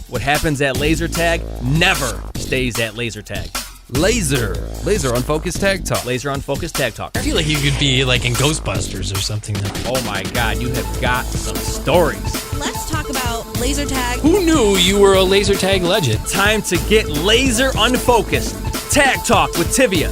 What happens at laser tag never stays at laser tag. Laser Unfocused Tag Talk. Laser Unfocused Tag Talk. I feel like you could be like in Ghostbusters or something. Oh my God, you have got some stories. Let's talk about laser tag. Who knew you were a laser tag legend? Time to get laser unfocused. Tag Talk with Tivia.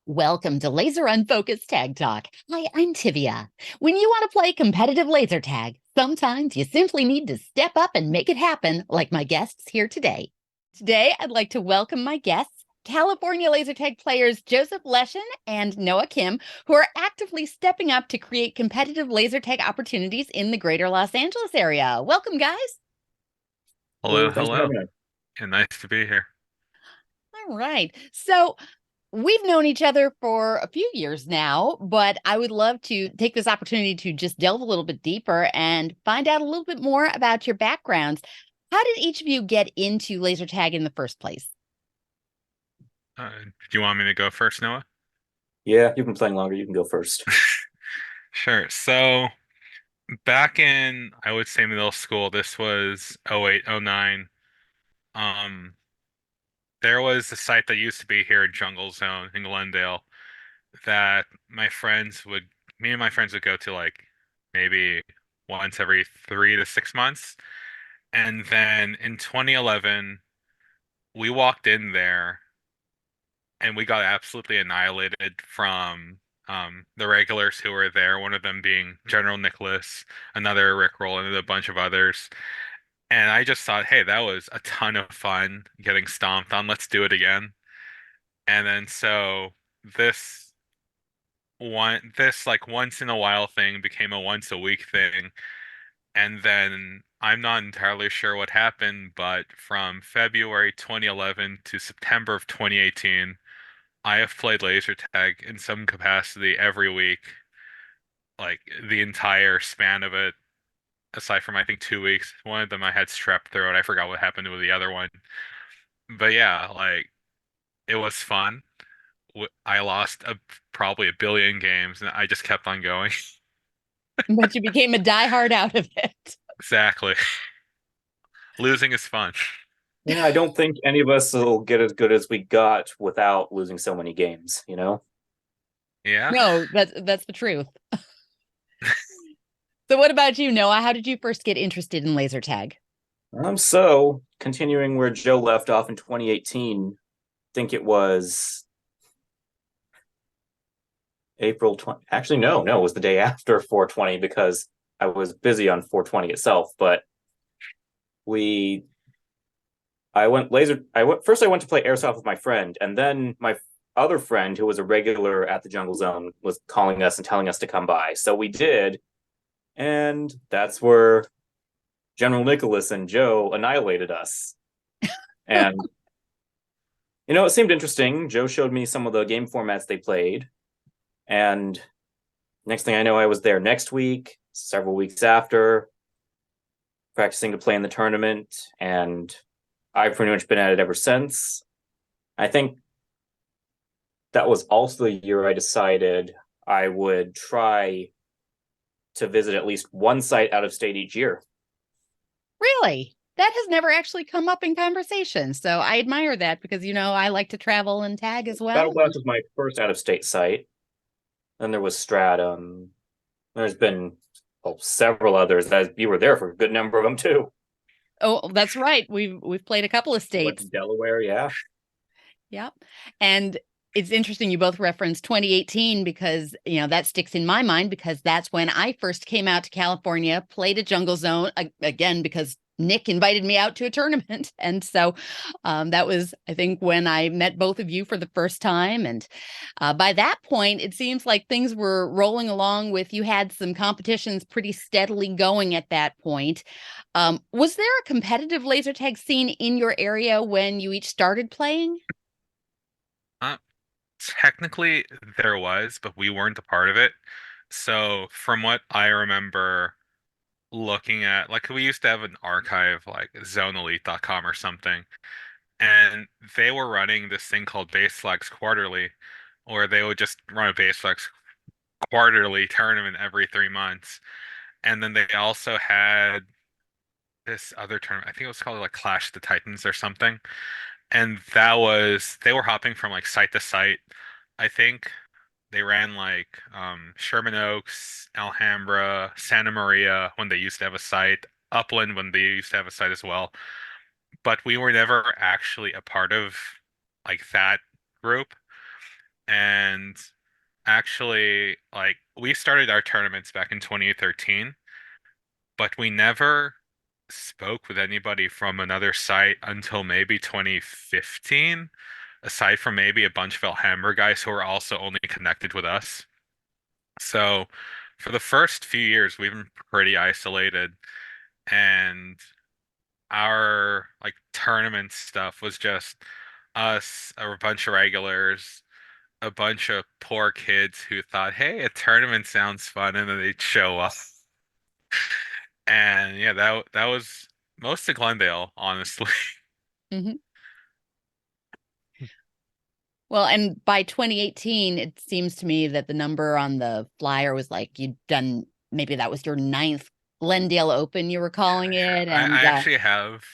Welcome to Laser Unfocused Tag Talk. Hi, I'm Tivia. When you want to play competitive laser tag, sometimes you simply need to step up and make it happen, like my guests here today. Today, I'd like to welcome my guests, California laser tag players Josef Leshen and Noah Kim, who are actively stepping up to create competitive laser tag opportunities in the greater Los Angeles area. Welcome, guys. Hello. And nice to be here. All right. So we've known each other for a few years now, but I would love to take this opportunity to just delve a little bit deeper and find out a little bit more about your backgrounds. How did each of you get into laser tag in the first place? Do you want me to go first, Noah? Yeah, you've been playing longer. You can go first. Sure. So back in, I would say middle school, this was 08, 09. There was a site that used to be here at Jungle Zone in Glendale that me and my friends would go to like maybe once every 3 to 6 months. And then in 2011, we walked in there and we got absolutely annihilated from the regulars who were there, one of them being General Nicholas, another Rickroll, and a bunch of others. And I just thought, hey, that was a ton of fun getting stomped on. Let's do it again. And then so this like once in a while thing became a once a week thing. And then I'm not entirely sure what happened, but from February 2011 to September of 2018, I have played laser tag in some capacity every week, like the entire span of it, aside from I think 2 weeks. One of them I had strep throat. I forgot what happened with the other one. But yeah, like it was fun. I lost probably a billion games, and I just kept on going. But you became a diehard out of it. Exactly. Losing is fun. Yeah, I don't think any of us will get as good as we got without losing so many games, you know? Yeah. No, that's the truth. So what about you, Noah? How did you first get interested in laser tag? So continuing where Joe left off in 2018, I think it was April 20. Actually, no, it was the day after 420 because I was busy on 420 itself. But I went first. I went to play airsoft with my friend, and then my other friend, who was a regular at the Jungle Zone, was calling us and telling us to come by. So we did, and that's where General Nicholas and Joe annihilated us. And it seemed interesting. Joe showed me some of the game formats they played, and next thing I know, I was there next week, several weeks after, practicing to play in the tournament, and I've pretty much been at it ever since. I think that was also the year I decided I would try to visit at least one site out of state each year. Really? That has never actually come up in conversation. So I admire that because, I like to travel and tag as well. Battle Blast was my first out of state site. Then there was Stratum. There's been several others. You were there for a good number of them too. Oh, that's right. We've played a couple of states. Delaware, yeah. Yep. And it's interesting you both referenced 2018 because, that sticks in my mind because that's when I first came out to California, played a Jungle Zone, again, because Nick invited me out to a tournament. And so that was, I think, when I met both of you for the first time. And by that point, it seems like things were rolling along with you had some competitions pretty steadily going at that point. Was there a competitive laser tag scene in your area when you each started playing? Technically, there was, but we weren't a part of it. So from what I remember looking at, like we used to have an archive like zoneelite.com or something, and they were running this thing called Base Flags Quarterly, where they would just run a Base Flags Quarterly tournament every 3 months. And then they also had this other tournament. I think it was called like Clash of the Titans or something. And that was they were hopping from like site to site. I think they ran like Sherman Oaks, Alhambra, Santa Maria when they used to have a site, Upland when they used to have a site as well. But we were never actually a part of like that group. And actually, like we started our tournaments back in 2013, but we never spoke with anybody from another site until maybe 2015, aside from maybe a bunch of Alhambra guys who were also only connected with us. So for the first few years, we've been pretty isolated, and our like tournament stuff was just us, a bunch of regulars, a bunch of poor kids who thought, "Hey, a tournament sounds fun," and then they'd show up. And yeah, that was most of Glendale, honestly. Hmm. Well, and by 2018, it seems to me that the number on the flyer was like you'd done, maybe that was your ninth Glendale Open, you were calling it. I And actually have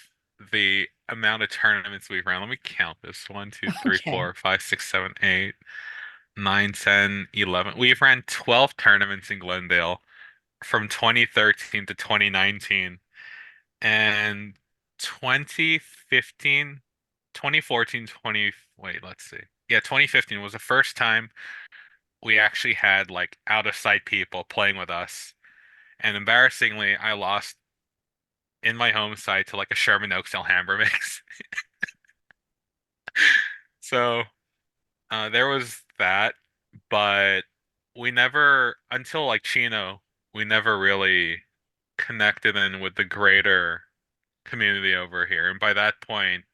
the amount of tournaments we've run. Let me count this. One, two, three, okay. four, five, six, seven, eight, nine, 10, 11. We've ran 12 tournaments in Glendale from 2013 to 2019. And 2015, 2014, 20, wait, let's see. Yeah, 2015 was the first time we actually had like out of sight people playing with us. And embarrassingly, I lost in my home site to like a Sherman Oaks Alhambra mix. So there was that, but we never, until like Chino, we never really connected in with the greater community over here. And by that point,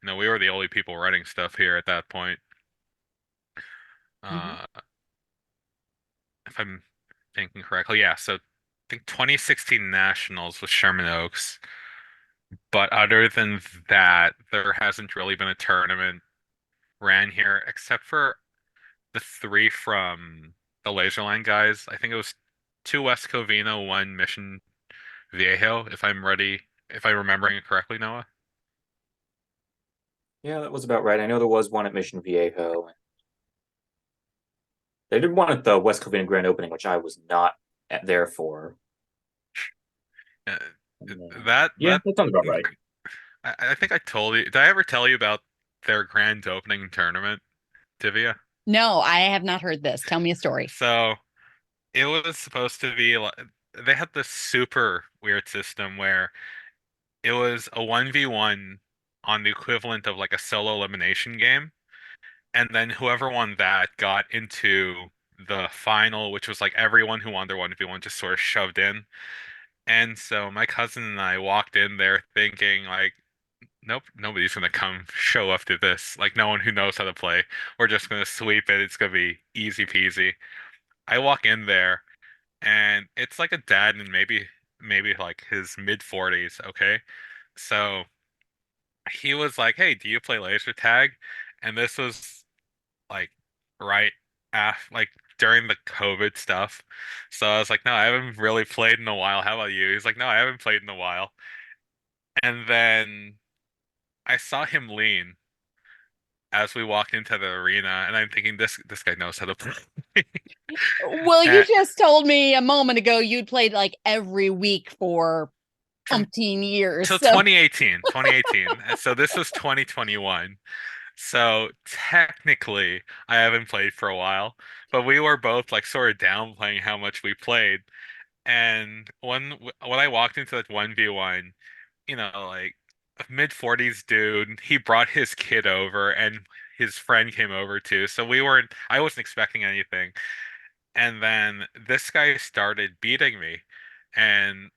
we were the only people running stuff here at that point. Hmm. Uh, if I'm thinking correctly, yeah. So I think 2016 Nationals was Sherman Oaks. But other than that, there hasn't really been a tournament ran here except for the three from the Laserline guys. I think it was two West Covina, one Mission Viejo, if I'm remembering it correctly, Noah. Yeah, that was about right. I know there was one at Mission Viejo. They did one at the West Covina Grand Opening, which I was not there for. Uh, And that yeah, that that sounds about right. I think I told you. Did I ever tell you about their grand opening tournament, Tivia? No, I have not heard this. Tell me a story. So it was supposed to be like they had this super weird system where it was a 1v1 on the equivalent of like a solo elimination game. And then whoever won that got into the final, which was like everyone who won their 1v1 just sort of shoved in. And so my cousin and I walked in there thinking like, nope, nobody's gonna come show up to this. Like no one who knows how to play. We're just gonna sweep it. It's gonna be easy peasy. I walk in there and it's like a dad and maybe like his mid 40s, okay? So he was like, "Hey, do you play laser tag?" And this was like right after like during the COVID stuff. So I was like, "No, I haven't really played in a while. How about you?" He's like, "No, I haven't played in a while." And then I saw him lean as we walked into the arena, and I'm thinking this guy knows how to play. Well, you And just told me a moment ago you'd played like every week for from umpteen years. till So 2018. And so this was 2021. So technically, I haven't played for a while, but we were both like sort of downplaying how much we played. And when I walked into that 1v1, like a mid 40s dude, he brought his kid over and his friend came over too. So I wasn't expecting anything. And then this guy started beating me. And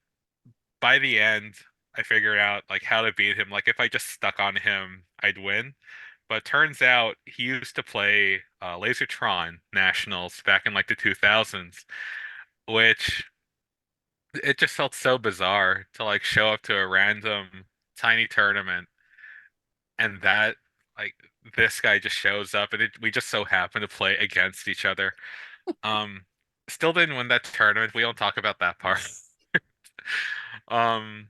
by the end, I figured out like how to beat him. Like if I just stuck on him, I'd win. But turns out he used to play Lasertron Nationals back in like the 2000s, which it just felt so bizarre to like show up to a random tiny tournament and that like this guy just shows up and we just so happen to play against each other. Um, Still didn't win that tournament. We don't talk about that part. Um,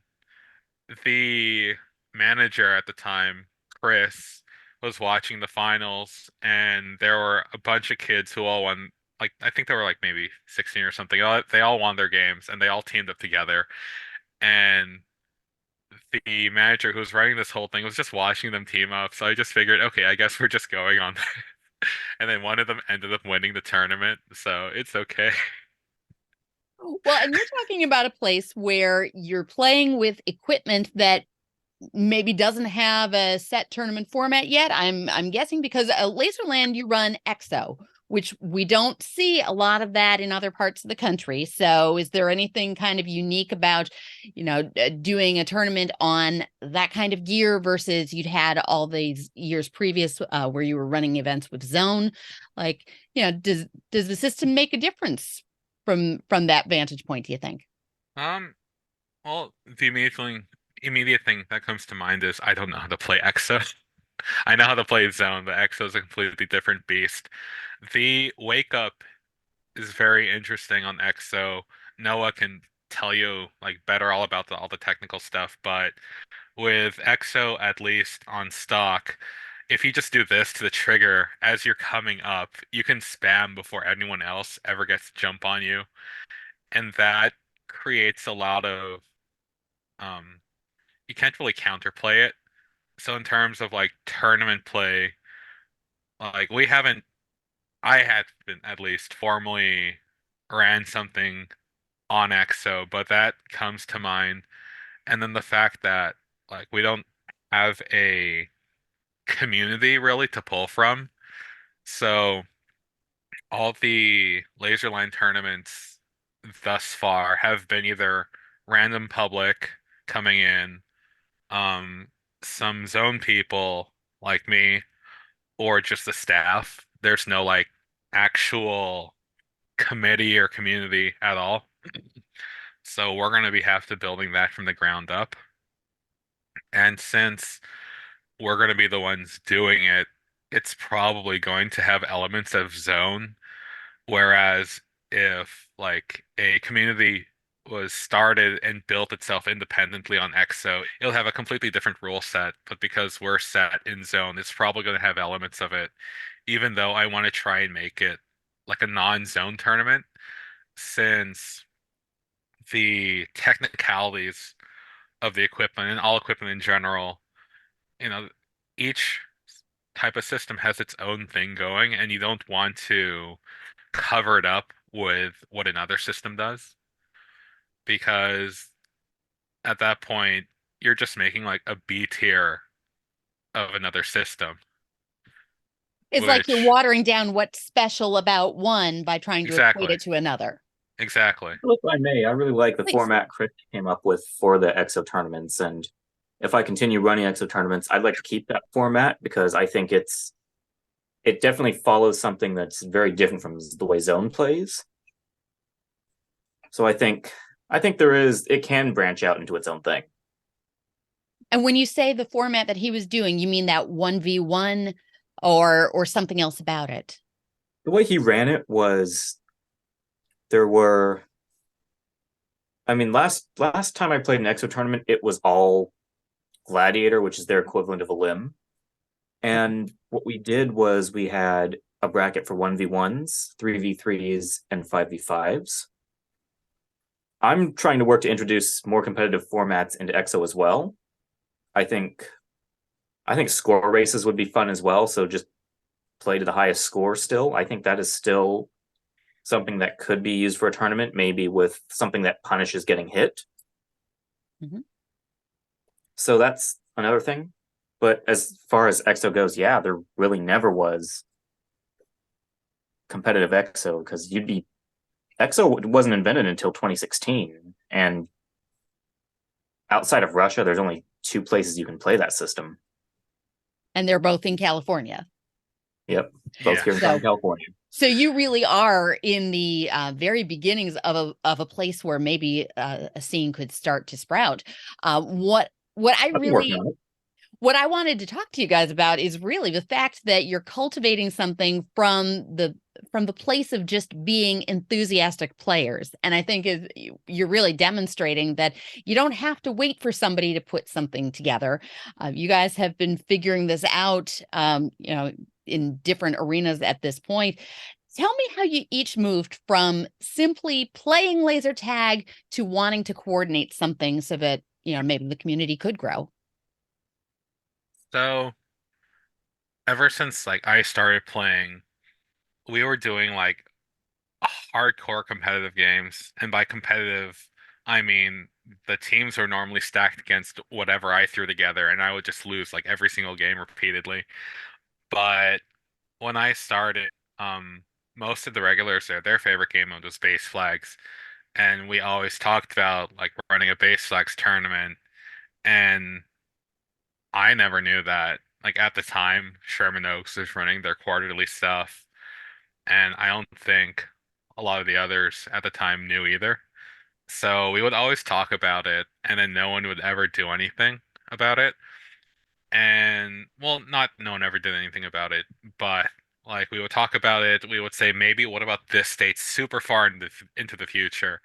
the manager at the time, Chris, was watching the finals, and there were a bunch of kids who all won. Like I think they were like maybe 16 or something. They all won their games, and they all teamed up together. And the manager who was running this whole thing was just watching them team up. So I just figured, okay, I guess we're just going on. And then one of them ended up winning the tournament, so it's okay. Well, and you're talking about a place where you're playing with equipment that maybe doesn't have a set tournament format yet. I'm guessing because Laserland you run EXO, which we don't see a lot of that in other parts of the country. So is there anything kind of unique about, doing a tournament on that kind of gear versus you'd had all these years previous where you were running events with Zone? Like, does the system make a difference from that vantage point, do you think? Um, well, the immediate thing that comes to mind is I don't know how to play EXO. I know how to play Zone, but EXO is a completely different beast. The wake up is very interesting on EXO. Noah can tell you like better all about all the technical stuff, but with EXO at least on stock, if you just do this to the trigger as you're coming up, you can spam before anyone else ever gets to jump on you, and that creates a lot of you can't really counterplay it. So in terms of like tournament play, like I had been at least formally ran something on EXO, but that comes to mind. And then the fact that like we don't have a community really to pull from. So all the Laserline tournaments thus far have been either random public coming in, um, some zone people like me, or just the staff. There's no like actual committee or community at all. So we're going to be have to building that from the ground up. And since we're going to be the ones doing it, it's probably going to have elements of zone. Whereas if like a community was started and built itself independently on EXO, it'll have a completely different rule set. But because we're set in zone, it's probably going to have elements of it, even though I want to try and make it like a non-zone tournament, since the technicalities of the equipment and all equipment in general, you know, each type of system has its own thing going, and you don't want to cover it up with what another system does, because at that point you're just making like a B tier of another system, It's like you're which watering down what's special about one by trying to equate exactly, it to another. exactly. Well, if I may, I really like the Please. format Chris came up with for the EXO tournaments, and if I continue running EXO tournaments, I'd like to keep that format because I think it definitely follows something that's very different from the way Zone plays. So I think it can branch out into its own thing. And when you say the format that he was doing, you mean that 1v1 or something else about it? The way he ran it was there were I mean last time I played an EXO tournament, it was all Gladiator, which is their equivalent of a limb. And what we did was we had a bracket for 1v1s, 3v3s, and 5v5s. I'm trying to work to introduce more competitive formats into EXO as well. I think score races would be fun as well. So just play to the highest score still. I think that is still something that could be used for a tournament, maybe with something that punishes getting hit. Mm-hmm. So that's another thing. But as far as EXO goes, yeah, there really never was competitive EXO because EXO wasn't invented until 2016, and outside of Russia, there's only 2 places you can play that system. And they're both in California. Yep, both Yeah. here in Southern California. So you really are in the very beginnings of a place where maybe a scene could start to sprout. What I I've been really working on it. What I wanted to talk to you guys about is really the fact that you're cultivating something from the place of just being enthusiastic players. And I think you're really demonstrating that you don't have to wait for somebody to put something together. You guys have been figuring this out, in different arenas at this point. Tell me how you each moved from simply playing laser tag to wanting to coordinate something so that, maybe the community could grow. So ever since like I started playing, we were doing like hardcore competitive games, and by competitive, I mean the teams are normally stacked against whatever I threw together, and I would just lose like every single game repeatedly. But when I started, most of the regulars there, their favorite game mode was base flags, and we always talked about like running a base flags tournament, and I never knew that. Like at the time, Sherman Oaks was running their quarterly stuff, and I don't think a lot of the others at the time knew either. So we would always talk about it, and then no one would ever do anything about it. And well, not no one ever did anything about it, but like we would talk about it, we would say maybe what about this state super far into the future,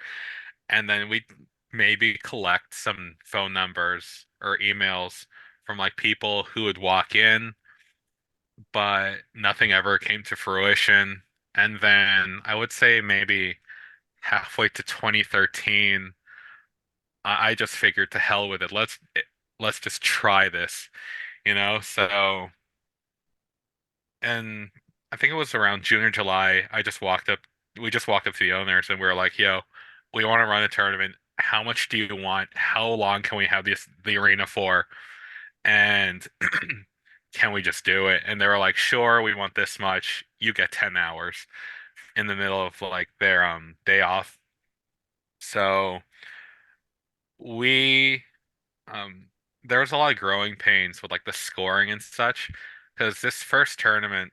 and then we maybe collect some phone numbers or emails from like people who would walk in, but nothing ever came to fruition. And then I would say maybe halfway to 2013, I just figured to hell with it. Let's just try this, you know? So, and I think it was around June or July, we just walked up to the owners and we were like, yo, we want to run a tournament. How much do you want? How long can we have the arena for? And can we just do it? And they were like, sure, we want this much. You get 10 hours in the middle of like their day off. So we there was a lot of growing pains with like the scoring and such, because this first tournament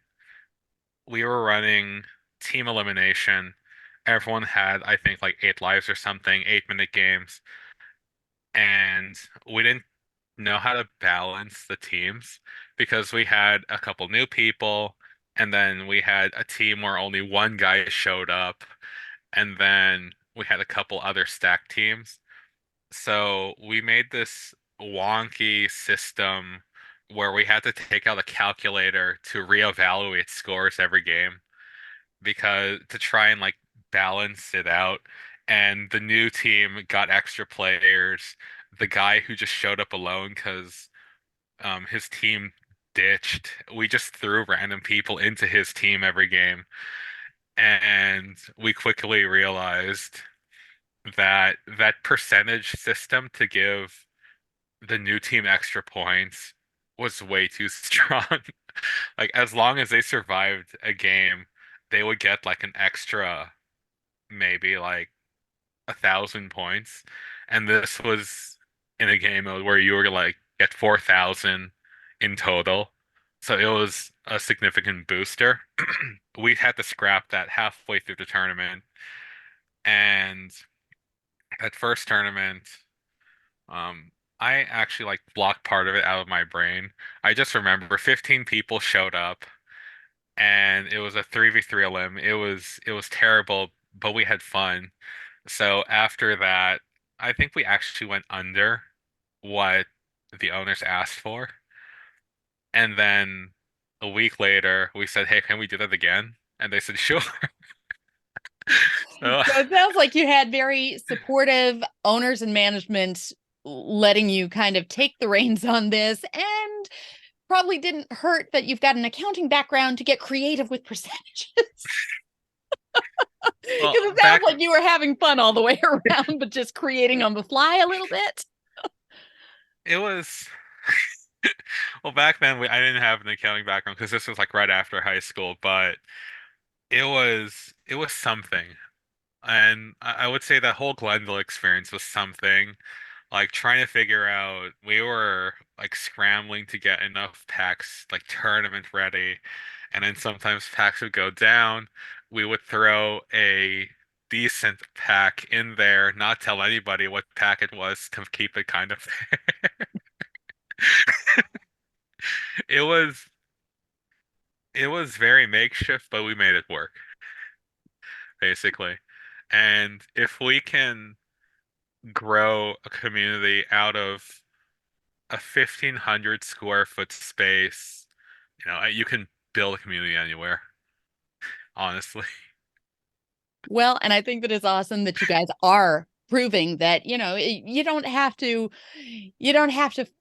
we were running team elimination. Everyone had, I think, like 8 lives or something, 8-minute games, and we didn't know how to balance the teams because we had a couple new people, and then we had a team where only one guy showed up, and then we had a couple other stacked teams. So we made this wonky system where we had to take out a calculator to reevaluate scores every game because to try and like balance it out. And the new team got extra players. The guy who just showed up alone because his team ditched, we just threw random people into his team every game. And we quickly realized that that percentage system to give the new team extra points was way too strong. Like as long as they survived a game, they would get like an extra maybe like 1,000 points. And this was in a game mode where you were like get 4,000 in total. So it was a significant booster. We had to scrap that halfway through the tournament. And that first tournament, I actually like blocked part of it out of my brain. I just remember 15 people showed up and it was a 3v3 elim. It was terrible, but we had fun. So after that, I think we actually went under what the owners asked for. And then a week later, we said, "Hey, can we do that again?" And they said, "Sure." So So it sounds like you had very supportive owners and management letting you kind of take the reins on this, and probably didn't hurt that you've got an accounting background to get creative with percentages. Because well, it sounds back like you were having fun all the way around, but just creating on the fly a little bit. it was well back then I didn't have an accounting background because this was like right after high school, but it was something. And I would say that whole Glenville experience was something. Like trying to figure out, we were like scrambling to get enough packs like tournament ready, and then sometimes packs would go down. We would throw a decent pack in there, not tell anybody what pack it was to keep it kind of It was it was very makeshift, but we made it work, basically. And if we can grow a community out of a 1,500 square foot space, you can build a community anywhere, honestly. Well, and I think that it's awesome that you guys are proving that, you don't have to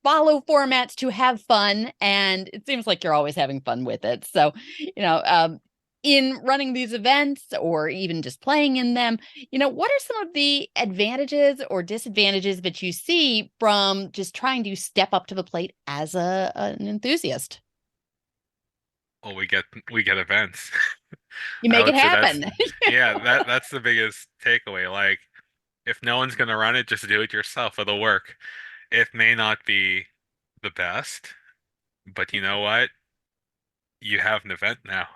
follow formats to have fun. And it seems like you're always having fun with it. So, you know, um, in running these events or even just playing in them, what are some of the advantages or disadvantages that you see from just trying to step up to the plate as an enthusiast? Well, we get events. You I make it would say that's happen. yeah, that's the biggest takeaway. Like if no one's gonna run it, just do it yourself. It'll work. It may not be the best, but you know what? You have an event now.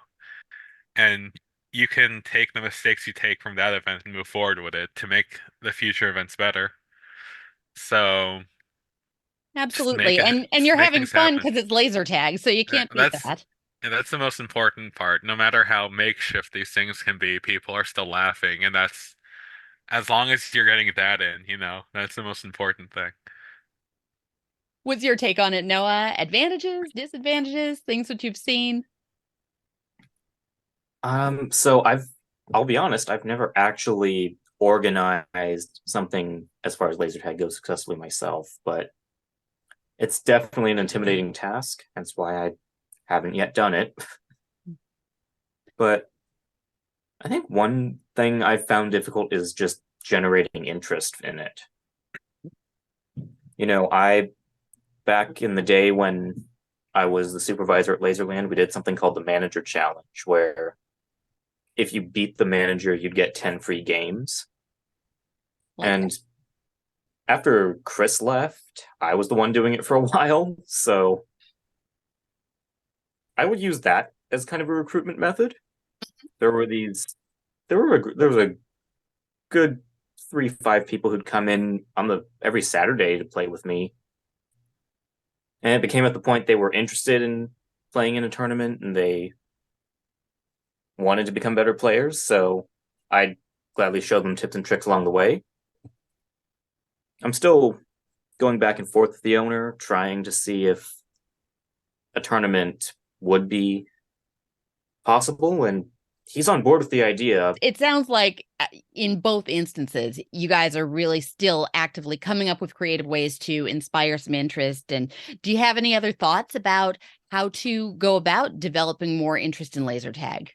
And you can take the mistakes you take from that event and move forward with it to make the future events better. So just Absolutely. And you're make having things fun happen. because it's laser tag, so you can't beat That's that. and that's the most important part. No matter how makeshift these things can be, people are still laughing, and that's as long as you're getting that in, that's the most important thing. What's your take on it, Noah? Advantages, disadvantages, things that you've seen? So I'll be honest, I've never actually organized something as far as laser tag goes successfully myself, but it's definitely an intimidating task. That's why I haven't yet done it. But I think one thing I've found difficult is just generating interest in it. I back in the day when I was the supervisor at Laserland, we did something called the Manager Challenge, where if you beat the manager, you'd get 10 free games. Like And after Chris left, I was the one doing it for a while. So I would use that as kind of a recruitment method. There were these, there was a good 3, 5 people who'd come in on every Saturday to play with me. And it became at the point they were interested in playing in a tournament and they wanted to become better players. So I'd gladly show them tips and tricks along the way. I'm still going back and forth with the owner, trying to see if a tournament would be possible, and he's on board with the idea. it sounds like in both instances, you guys are really still actively coming up with creative ways to inspire some interest. And do you have any other thoughts about how to go about developing more interest in laser tag?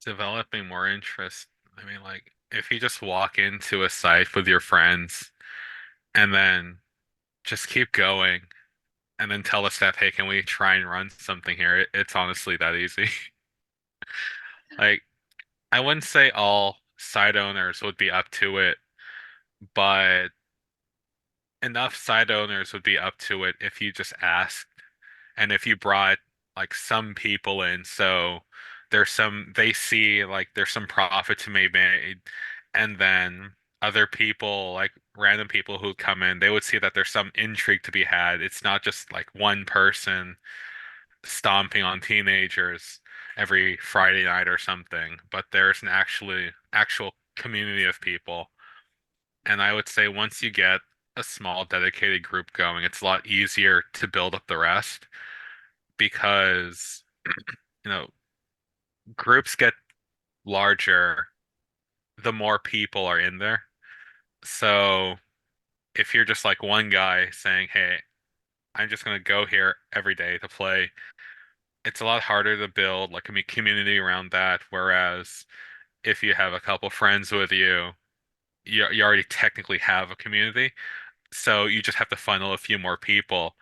Developing more interest. I mean, like, if you just walk into a site with your friends and then just keep going and then tell the staff, hey, can we try and run something here? It's honestly that easy. Like, I wouldn't say all site owners would be up to it, but enough site owners would be up to it if you just asked and if you brought like some people in. So they see like there's some profit to be made, and then other people, like random people who come in, they would see that there's some intrigue to be had. It's not just like one person stomping on teenagers every Friday night or something, but there's an actual community of people. And I would say once you get a small dedicated group going, it's a lot easier to build up the rest because you know groups get larger the more people are in there. So if you're just like one guy saying, "Hey, I'm just gonna go here every day to play," it's a lot harder to build like a community around that. Whereas if you have a couple friends with you, you already technically have a community. So you just have to funnel a few more people,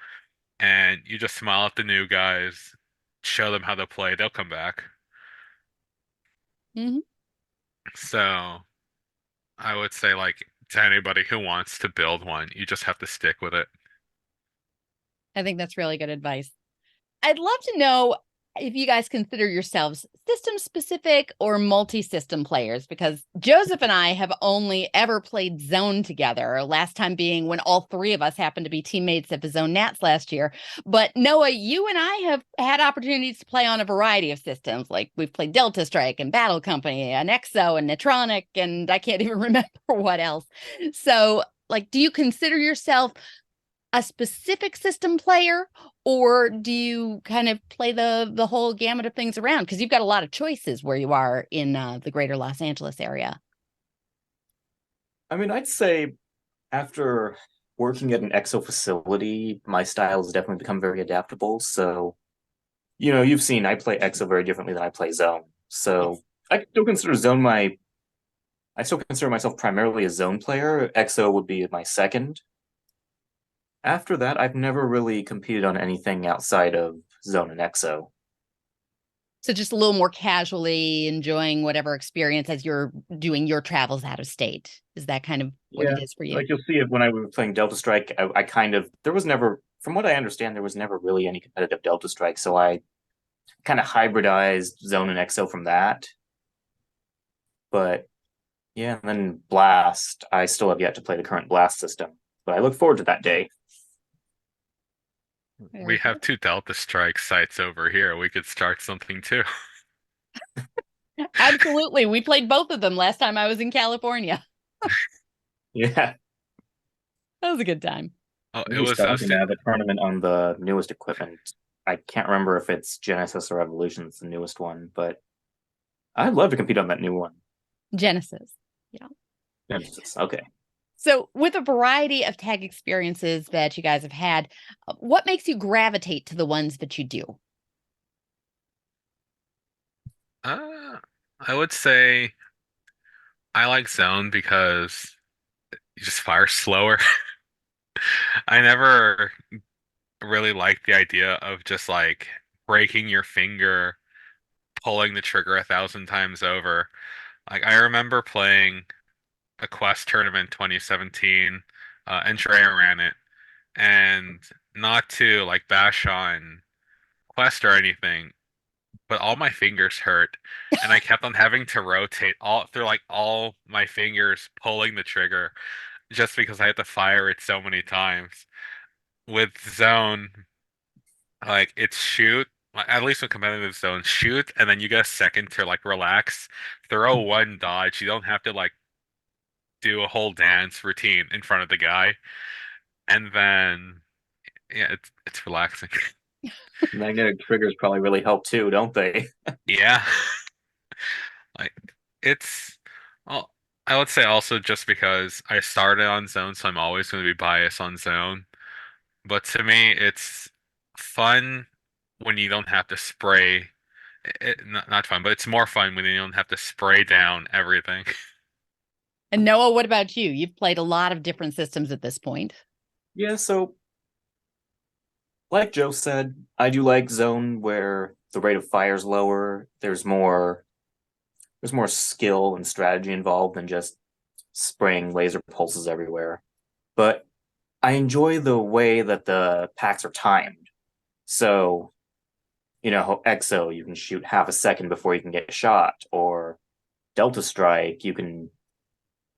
and you just smile at the new guys, show them how to play, they'll come back. Mhm. So I would say, like, to anybody who wants to build one, you just have to stick with it. I think that's really good advice. I'd love to know if you guys consider yourselves system specific or multi-system players, because Joseph and I have only ever played Zone together, last time being when all three of us happened to be teammates at the Zone Nats last year. But Noah, you and I have had opportunities to play on a variety of systems. Like we've played Delta Strike and Battle Company and Exo and Netronic, and I can't even remember what else. So like, do you consider yourself a specific system player, or do you kind of play the whole gamut of things around? Because you've got a lot of choices where you are in the greater Los Angeles area. I mean, I'd say after working at an EXO facility, my style has definitely become very adaptable. So, you've seen I play EXO very differently than I play Zone. Yes. So I still consider myself primarily a Zone player. EXO would be my second. After that, I've never really competed on anything outside of Zone and EXO. So just a little more casually enjoying whatever experience as you're doing your travels out of state. Is that kind of what Yeah, it is for you? like you'll see it when I was playing Delta Strike. I kind of there was never, from what I understand, there was never really any competitive Delta Strike, so I kind of hybridized Zone and EXO from that. But yeah, and then Blast, I still have yet to play the current Blast system, but I look forward to that day. Very We cool. have two Delta Strike sites over here. We could start something too. Absolutely. We played both of them last time I was in California. Yeah, That was a good time. Oh, it we're was starting us. to have a tournament on the newest equipment. I can't remember if it's Genesis or Evolution. It's the newest one, but I'd love to compete on that new one. Genesis. Yeah. Genesis, okay. So, with a variety of tag experiences that you guys have had, what makes you gravitate to the ones that you do? Uh, I would say I like Zone because you just fire slower. I never really liked the idea of just like breaking your finger, pulling the trigger 1,000 times over. Like I remember playing a Quest tournament 2017, and Drea ran it, and not to like bash on Quest or anything, but all my fingers hurt, and I kept on having to rotate all through like all my fingers pulling the trigger just because I had to fire it so many times. With Zone, like it's shoot, at least with competitive Zone, shoot, and then you get a second to like relax, throw one dodge. You don't have to like do a whole dance routine in front of the guy, and then yeah, it's relaxing. Magnetic triggers probably really help too, don't they? Yeah, like it's. Well, I would say also just because I started on Zone, so I'm always going to be biased on Zone. But to me, it's fun when you don't have to spray. Not fun, but it's more fun when you don't have to spray down everything. And Noah, what about you? You've played a lot of different systems at this point. Yeah, so like Joe said, I do like Zone where the rate of fire is lower. There's more skill and strategy involved than just spraying laser pulses everywhere. But I enjoy the way that the packs are timed. So, EXO, you can shoot half a second before you can get shot, or Delta Strike, you can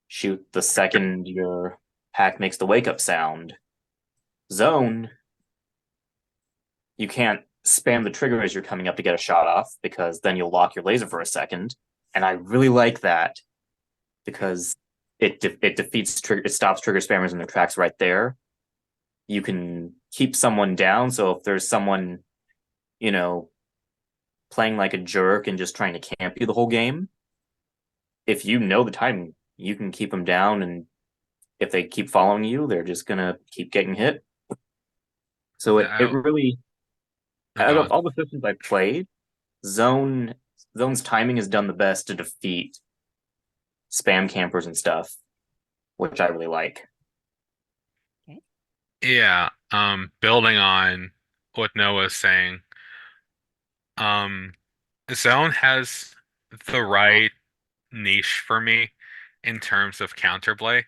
shoot the second your pack makes the wake up sound. Zone, you can't spam the trigger as you're coming up to get a shot off because then you'll lock your laser for a second. And I really like that because it defeats trigger, it stops trigger spammers in their tracks right there. You can keep someone down. So if there's someone, you know, playing like a jerk and just trying to camp you the whole game, if you know the timing, you can keep them down. And if they keep following you, they're just gonna keep getting hit. So it Yeah, really, oh out of God. all the systems I've played, Zone Zone's timing is done the best to defeat spam campers and stuff, which I really like. Okay. Yeah, building on what Noah's saying, um, Zone has the right niche for me in terms of counterplay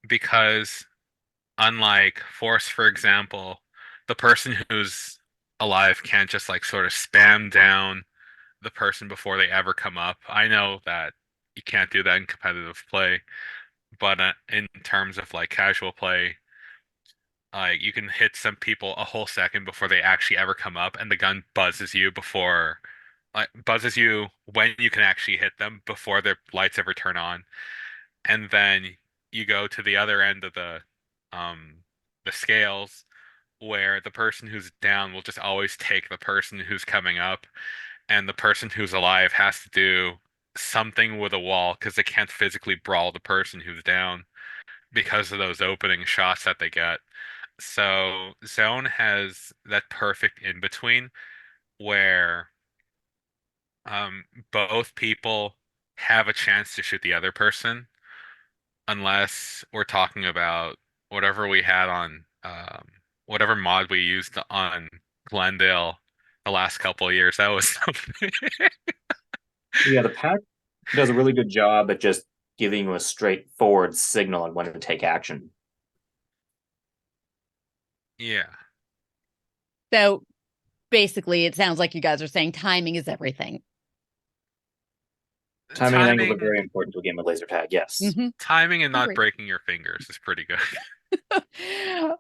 because unlike Force, for example, the person who's alive can't just like sort of spam down the person before they ever come up. I know that you can't do that in competitive play, but in terms of like casual play, you can hit some people a whole second before they actually ever come up, and the gun buzzes you before, like buzzes you when you can actually hit them before their lights ever turn on, and then you go to the other end of um the scales where the person who's down will just always take the person who's coming up, and the person who's alive has to do something with a wall because they can't physically brawl the person who's down because of those opening shots that they get. So Zone has that perfect in between where um, both people have a chance to shoot the other person, unless we're talking about whatever we had on whatever mod we used on Glendale the last couple of years. That was something. Yeah, the pack does a really good job at just giving you a straightforward signal on when to take action. Yeah. So basically, it sounds like you guys are saying timing is everything. Timing and angles are very important to a game of laser tag, yes. Mm-hmm. Timing and not Agree. breaking your fingers is pretty good.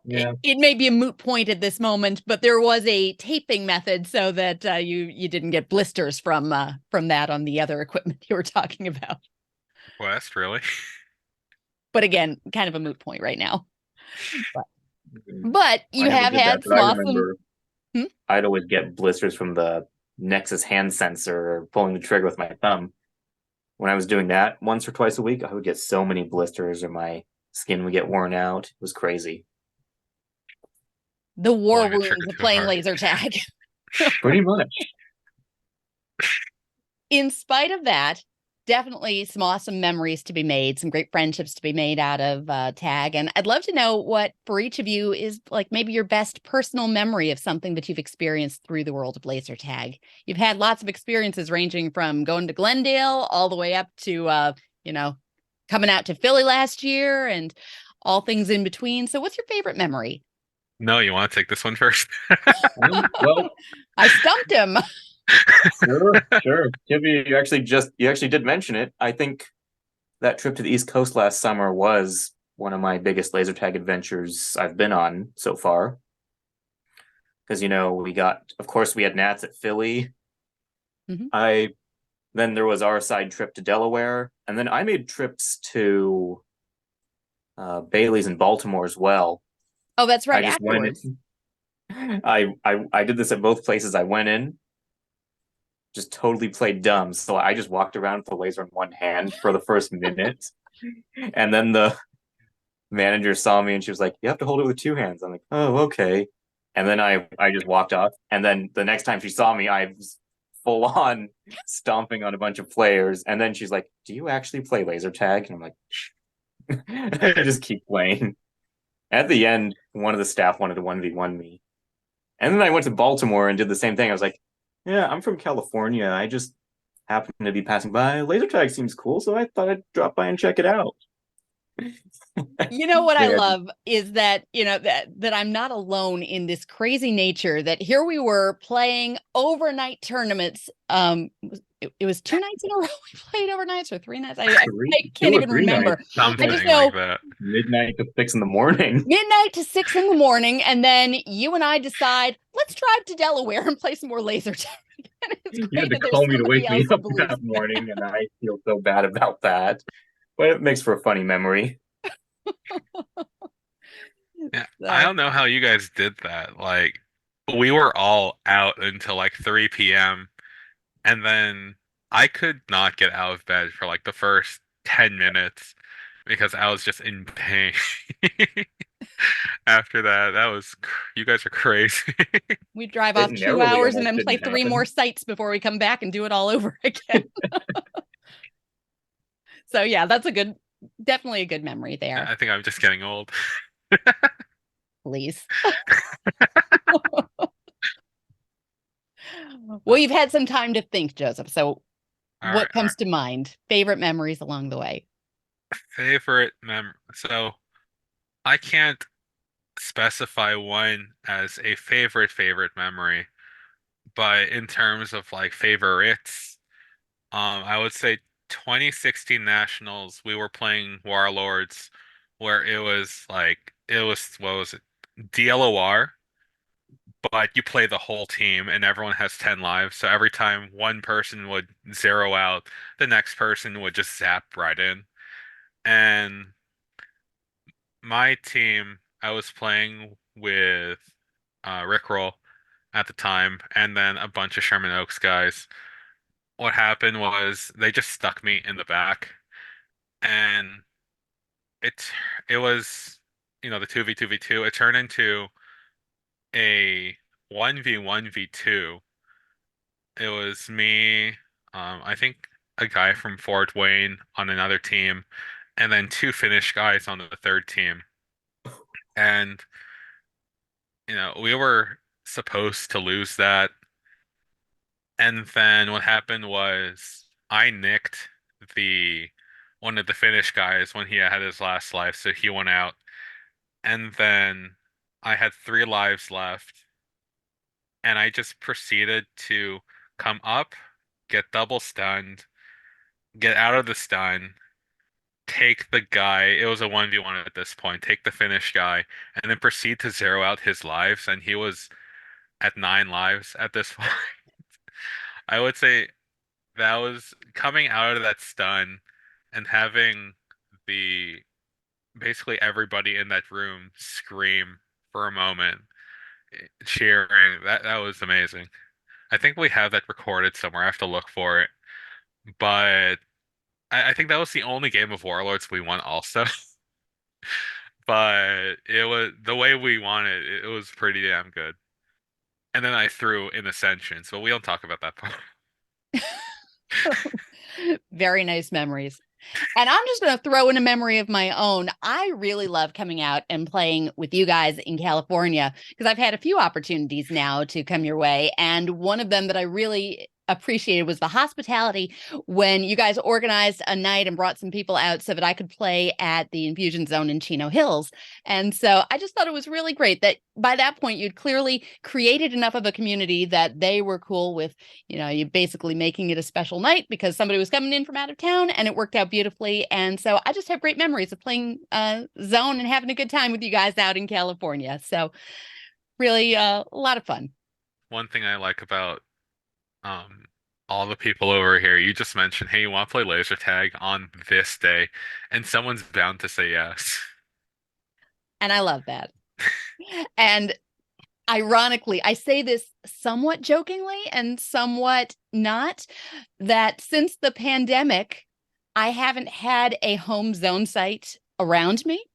Yeah. It may be a moot point at this moment, but there was a taping method so that you didn't get blisters from that on the other equipment you were talking about. West, really? But again, kind of a moot point right now. But you I never have did that, had but some I awesome. remember I'd always get blisters from the Nexus hand sensor or pulling the trigger with my thumb. When I was doing that once or twice a week, I would get so many blisters or my skin would get worn out. It was crazy. The war Pulling the wounds trigger of too playing hard. laser tag. Pretty much. In spite of that, definitely some awesome memories to be made, some great friendships to be made out of tag. And I'd love to know what for each of you is like maybe your best personal memory of something that you've experienced through the world of laser tag. You've had lots of experiences ranging from going to Glendale all the way up to coming out to Philly last year and all things in between. So what's your favorite memory? No, you want to take this one first? Well, I stumped him. sure. Tivia, you actually did mention it. I think that trip to the East Coast last summer was one of my biggest laser tag adventures I've been on so far. Because of course, we had Nats at Philly. Mhm. Then there was our side trip to Delaware, and then I made trips to Bailey's in Baltimore as well. Oh, that's right. I just went Afterwards. in. I did this at both places I went in. Just totally played dumb. So I just walked around with the laser in one hand for the first minute. And then the manager saw me and she was like, "You have to hold it with two hands." I'm like, "Oh, okay." And then I just walked off. And then the next time she saw me, I was full on stomping on a bunch of players. And then she's like, "Do you actually play laser tag?" And I'm like, I just keep playing. At the end, one of the staff wanted to 1v1 me. And then I went to Baltimore and did the same thing. I was like, "Yeah, I'm from California. I just happened to be passing by. Laser tag seems cool, so I thought I'd drop by and check it out." You know what I Yeah. love is that, that I'm not alone in this crazy nature that here we were playing overnight tournaments. It was 2 nights in a row we played overnights or 3 nights. I can't even remember. Something I just know like that. Midnight to 6 in the morning. midnight to 6 in the morning, and then you and I decide let's drive to Delaware and play some more laser tag. And it's You great had to that there's call me to somebody wake me else who up believes that morning, and I feel so bad about that. But it makes for a funny memory. Yeah, I so. don't know how you guys did that. Like, we were all out until like 3 p.m. and then I could not get out of bed for like the first 10 minutes because I was just in pain. After that, you guys are crazy. We drive It off two narrowly hours and almost then play didn't three more happen. sites before we come back and do it all over again. So yeah, that's definitely a good memory there. I think I'm just getting old. Please. Well, you've had some time to think, Joseph. So All what right, all right. comes to mind? Favorite memories along the way? Favorite mem. So I can't specify one as a favorite memory, But in terms of like favorites, I would say 2016 Nationals, we were playing Warlords, where it was what was it? DLOR, but you play the whole team and everyone has 10 lives. So every time one person would zero out, the next person would just zap right in. And my team, I was playing with Rickroll at the time, and then a bunch of Sherman Oaks guys. What happened was they just stuck me in the back, and it it was the 2v2v2. It turned into a 1v1v2. It was me, I think a guy from Fort Wayne on another team, and then two Finnish guys on the third team. And we were supposed to lose that. And then what happened was I nicked the one of the Finnish guys when he had his last life, so he went out. And then I had 3 lives left, and I just proceeded to come up, get double stunned, get out of the stun, take the guy. It was a 1v1 at this point, take the Finnish guy, and then proceed to zero out his lives, and he was at 9 lives at this point. I would say that was coming out of that stun and having the basically everybody in that room scream for a moment, cheering. That was amazing. I think we have that recorded somewhere. I have to look for it. But I think that was the only game of Warlords we won also. But it was the way we won it, it was pretty damn good. And then I threw in Ascension, so we don't talk about that part. Very nice memories. And I'm just going to throw in a memory of my own. I really love coming out and playing with you guys in California because I've had a few opportunities now to come your way. And one of them that I really appreciated was the hospitality when you guys organized a night and brought some people out so that I could play at the Infusion Zone in Chino Hills. And so I just thought it was really great that by that point you'd clearly created enough of a community that they were cool with, you basically making it a special night because somebody was coming in from out of town, and it worked out beautifully. And so I just have great memories of playing Zone and having a good time with you guys out in California. So really a lot of fun. One thing I like about um all the people over here, you just mentioned, hey, you want to play laser tag on this day, and someone's bound to say yes. And I love that. And ironically, I say this somewhat jokingly and somewhat not, that since the pandemic, I haven't had a home Zone site around me.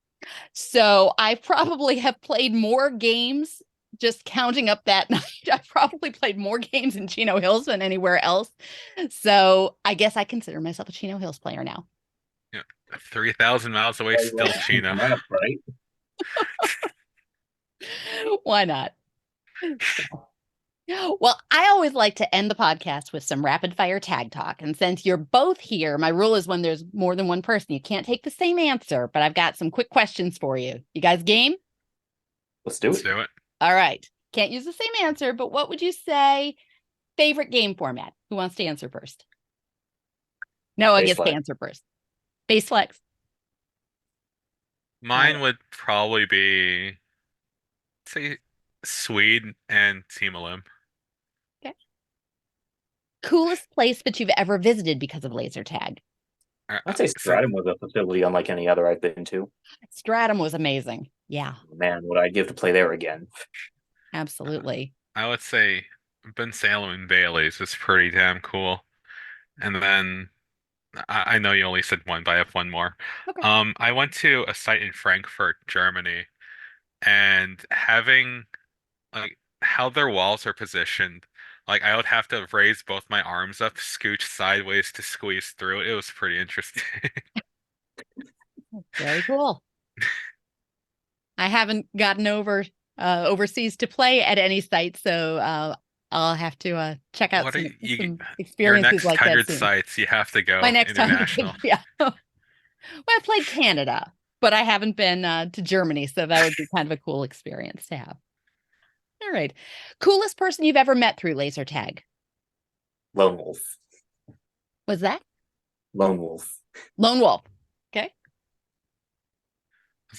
So I probably have played more games just counting up that night. I probably played more games in Chino Hills than anywhere else. So I guess I consider myself a Chino Hills player now. Yeah, 3,000 miles away, still Chino. Right? Why not? Well, I always like to end the podcast with some rapid fire tag talk. And since you're both here, my rule is when there's more than one person, you can't take the same answer, but I've got some quick questions for you. You guys game? Let's do Let's it. do it. All right. Can't use the same answer, but what would you say favorite game format? Who wants to answer first? No, I Base guess to flag. answer first. Base flex. Mine would probably be, say, Swede and Team Olymp. Okay. Coolest place that you've ever visited because of laser tag? I'd say Stratum was a facility unlike any other I've been to. Stratum was amazing. Yeah, Man, would I give to play there again? absolutely. I would say Ben Salem and Bailey's is pretty damn cool. And then I know you only said one, but I have one more. Okay. I went to a site in Frankfurt, Germany, and having like how their walls are positioned, like I would have to raise both my arms up, scooch sideways to squeeze through. It was pretty interesting. Very cool. I haven't gotten overseas to play at any site, so I'll have to check out some Your experiences next like that 100 soon. sites, you have to go My next international. 100, yeah. Well, I played Canada, but I haven't been to Germany, so that would be kind of a cool experience to have. All right. Coolest person you've ever met through laser tag? Lone Wolf. Was that? Lone Wolf. Lone Wolf. Okay.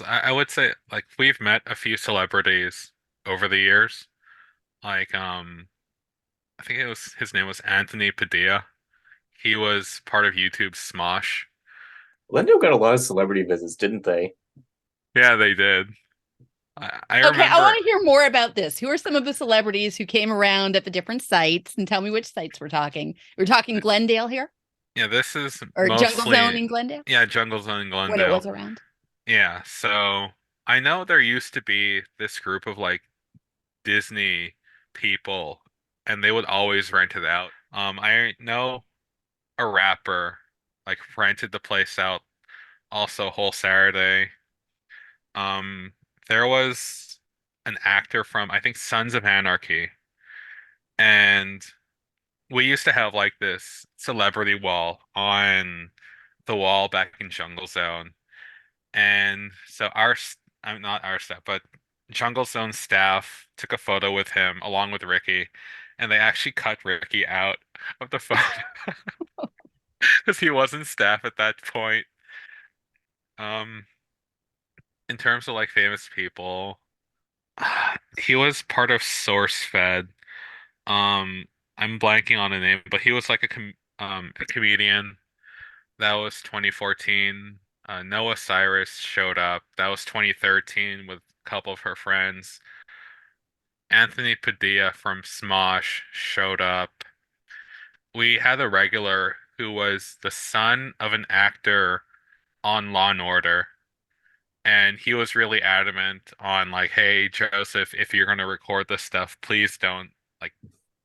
I would say like we've met a few celebrities over the years. Like I think his name was Anthony Padilla. He was part of YouTube's Smosh. Glendale got a lot of celebrity visits, didn't they? Yeah, they did. I Okay, I remember. want to hear more about this. Who are some of the celebrities who came around at the different sites? And tell me which sites we're talking. We're talking Glendale here? Yeah, this is Or Jungle Zone mostly in Glendale? Jungle Zone in When it Glendale. was around? Yeah, so I know there used to be this group of like Disney people, and they would always rent it out. I know a rapper like rented the place out also whole Saturday. Um, there was an actor from I think Sons of Anarchy, and we used to have like this celebrity wall on the wall back in Jungle Zone. And so I'm not our staff, but Jungle Zone staff took a photo with him along with Ricky, and they actually cut Ricky out of the photo because he wasn't staff at that point. Um, in terms of like famous people, he was part of SourceFed. Um, I'm blanking on a name, but he was like a comedian. That was 2014. Noah Cyrus showed up. That was 2013 with a couple of her friends. Anthony Padilla from Smosh showed up. We had a regular who was the son of an actor on Law and Order. And he was really adamant on like, hey, Joseph, if you're gonna record this stuff, please don't like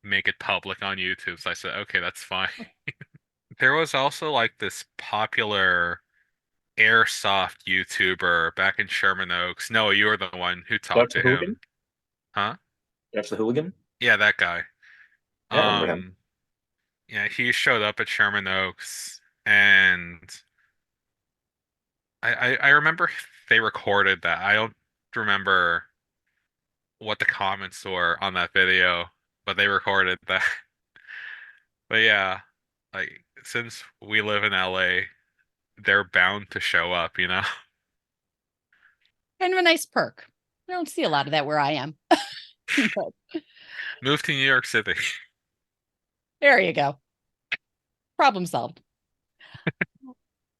make it public on YouTube. So I said, okay, that's fine. There was also like this popular airsoft YouTuber back in Sherman Oaks. Noah, you were the one who talked Josh the to Hooligan? him. Huh? Josh the Hooligan? Yeah, that guy. Yeah, I remember him. Yeah, he showed up at Sherman Oaks and I remember they recorded that. I don't remember what the comments were on that video, but they recorded that. But yeah, like since we live in LA, they're bound to show up, you know? Kind of a nice perk. I don't see a lot of that where I am. But Move to New York City. there you go. Problem solved.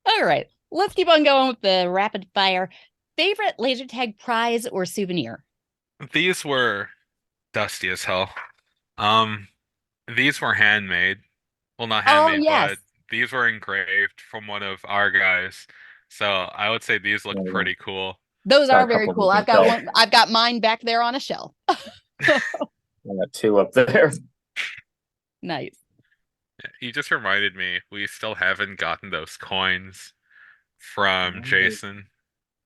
All right. Let's keep on going with the rapid fire. Favorite laser tag prize or souvenir? These were dusty as hell. Um, these were handmade. Well, not Oh, handmade, yes. but these were engraved from one of our guys. So I would say these look Yeah. pretty cool. Those Got are a very couple cool. of I've got myself. one. I've got mine back there on a shelf. I got two up there. Nice. You just reminded me, we still haven't gotten those coins from Jason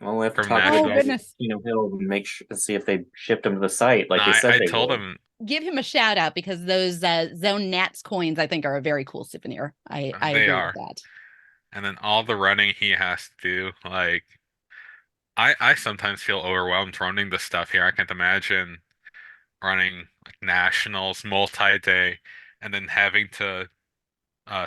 Well, we have to from talk to the Oh, Nationals. guys at goodness. Kino Hill and make sure see if they shipped them to the site like No, they said I they told would. him Give him a shout out because those Zone Nats coins, I think, are a very cool souvenir. I they agree are. with that. And then all the running he has to do, like I sometimes feel overwhelmed running the stuff here. I can't imagine running like nationals multi-day and then having to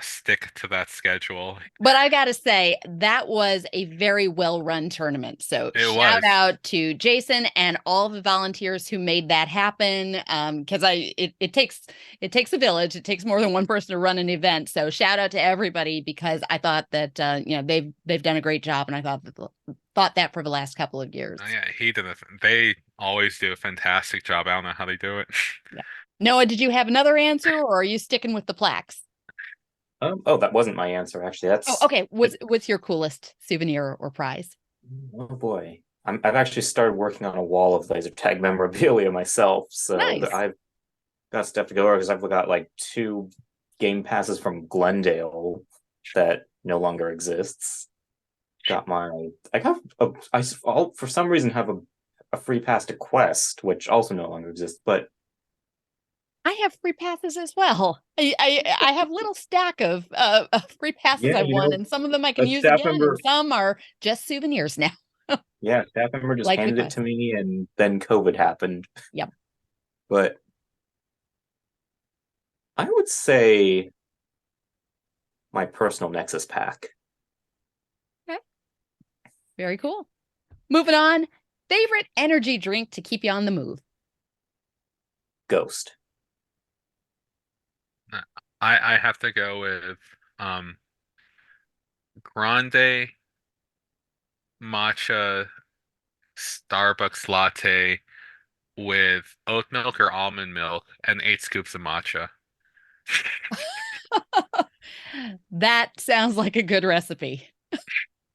stick to that schedule. But I got to say, that was a very well run tournament. So It shout was. out to Jason and all the volunteers who made that happen. Because it takes a village. It takes more than one person to run an event. So shout out to everybody because I thought that they've done a great job, and I thought that for the last couple of years. Oh, yeah, he did they always do a fantastic job. I don't know how they do it. Yeah. Noah, did you have another answer, or are you sticking with the plaques? Oh, that wasn't my answer actually. That's Oh, okay. What's your coolest souvenir or prize? oh boy. I've actually started working on a wall of laser tag memorabilia myself, so Nice. I've got stuff to go over because I've got like 2 game passes from Glendale that no longer exists. For some reason have a free pass to Quest, which also no longer exists, but I have free passes as well. I have a little stack of free passes yeah, I won, and some of them I can a use staff again, member- and some are just souvenirs now. yeah, staff member just Like the handed it Quest. to me and then COVID happened. Yep. But I would say my personal Nexus pack. Very cool. Moving on. Favorite energy drink to keep you on the move? Ghost. I have to go with grande matcha Starbucks latte with oat milk or almond milk and 8 scoops of matcha. That sounds like a good recipe.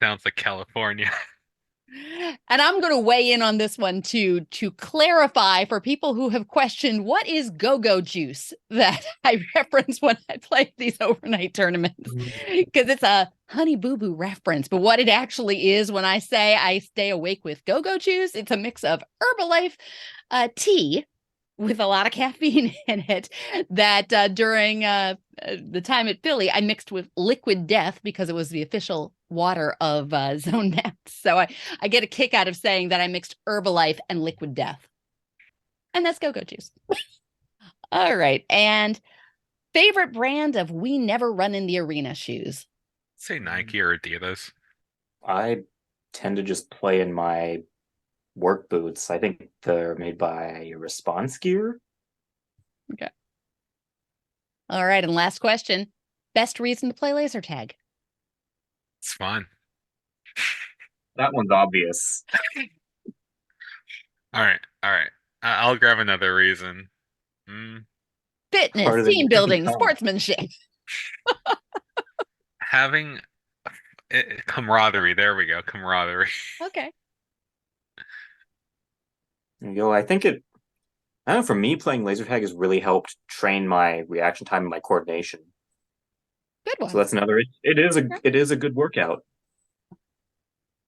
Sounds like California. And I'm going to weigh in on this one too, to clarify for people who have questioned what is go-go juice that I reference when I play these overnight tournaments, because it's a Honey Boo Boo reference. But what it actually is, when I say I stay awake with go-go juice, it's a mix of Herbalife tea with a lot of caffeine in it that during the time at Philly, I mixed with Liquid Death because it was the official water of Zone Nets. So I get a kick out of saying that I mixed Herbalife and Liquid Death. And that's go-go juice. All right. And favorite brand of We Never Run in the Arena shoes? Say Nike or Adidas. I tend to just play in my work boots. I think they're made by Response Gear. Okay. All right. And last question. Best reason to play laser tag? It's fun. That one's obvious. All right. I'll grab another reason. Fitness, team building, sportsmanship. Having camaraderie. There we go. Camaraderie. Okay. There you go. I think I don't know, for me, playing laser tag has really helped train my reaction time and my coordination. Good one. So that's another. It is a good workout.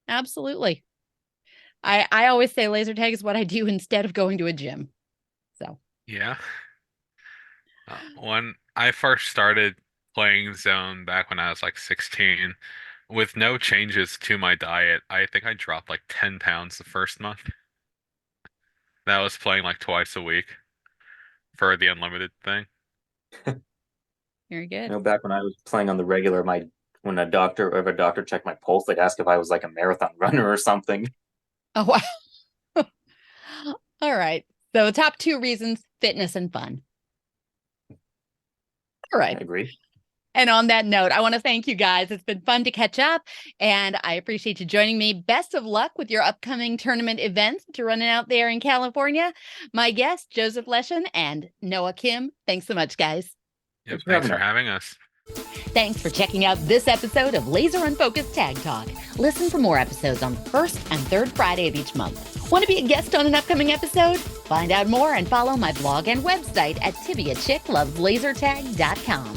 Absolutely. I always say laser tag is what I do instead of going to a gym. So Yeah. When I first started playing Zone back when I was like 16, with no changes to my diet, I think I dropped like 10 pounds the first month. That was playing like twice a week for the unlimited thing. very good. Back when I was playing on the regular, when a doctor checked my pulse, they'd ask if I was like a marathon runner or something. Oh, wow. All right. So top 2 reasons, fitness and fun. All right. I agree. And on that note, I want to thank you guys. It's been fun to catch up, and I appreciate you joining me. Best of luck with your upcoming tournament events that you're running out there in California. My guests, Josef Leshen and Noah Kim. Thanks so much, guys. Yep, thanks for having us. Thanks for checking out this episode of Laser Unfocused Tag Talk. Listen for more episodes on the first and third Friday of each month. Want to be a guest on an upcoming episode? Find out more and follow my blog and website at TiviaChickLovesLaserTag.com.